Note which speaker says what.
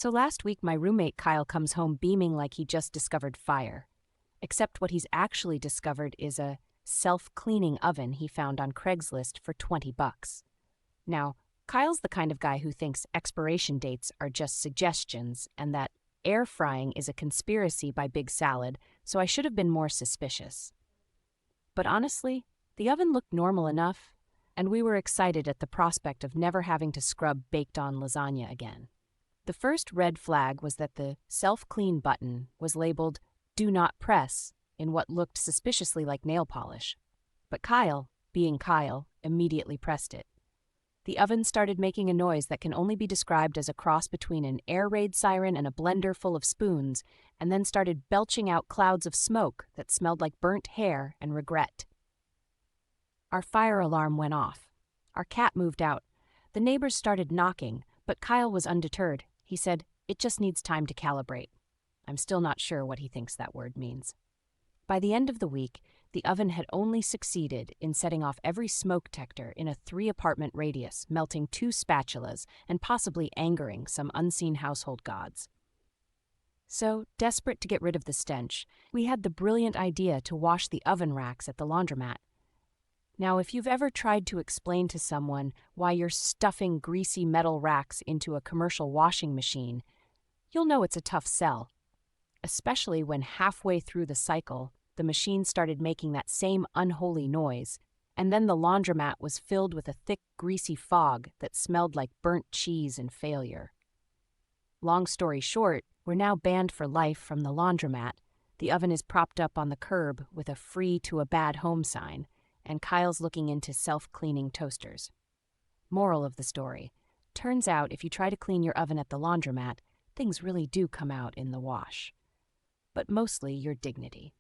Speaker 1: So last week, my roommate Kyle comes home beaming like he just discovered fire. Except what he's actually discovered is a self-cleaning oven he found on Craigslist for $20. Now, Kyle's the kind of guy who thinks expiration dates are just suggestions and that air frying is a conspiracy by Big Salad, so I should have been more suspicious. But honestly, the oven looked normal enough, and we were excited at the prospect of never having to scrub baked-on lasagna again. The first red flag was that the self-clean button was labeled "Do Not Press" in what looked suspiciously like nail polish. But Kyle, being Kyle, immediately pressed it. The oven started making a noise that can only be described as a cross between an air raid siren and a blender full of spoons, and then started belching out clouds of smoke that smelled like burnt hair and regret. Our fire alarm went off. Our cat moved out. The neighbors started knocking, but Kyle was undeterred. He said, "It just needs time to calibrate." I'm still not sure what he thinks that word means. By the end of the week, the oven had only succeeded in setting off every smoke detector in a 3-apartment radius, melting 2 spatulas, and possibly angering some unseen household gods. So, desperate to get rid of the stench, we had the brilliant idea to wash the oven racks at the laundromat. Now, if you've ever tried to explain to someone why you're stuffing greasy metal racks into a commercial washing machine, you'll know it's a tough sell. Especially when halfway through the cycle, the machine started making that same unholy noise, and then the laundromat was filled with a thick, greasy fog that smelled like burnt cheese and failure. Long story short, we're now banned for life from the laundromat. The oven is propped up on the curb with a "free to a bad home" sign, and Kyle's looking into self-cleaning toasters. Moral of the story: turns out if you try to clean your oven at the laundromat, things really do come out in the wash. But mostly your dignity.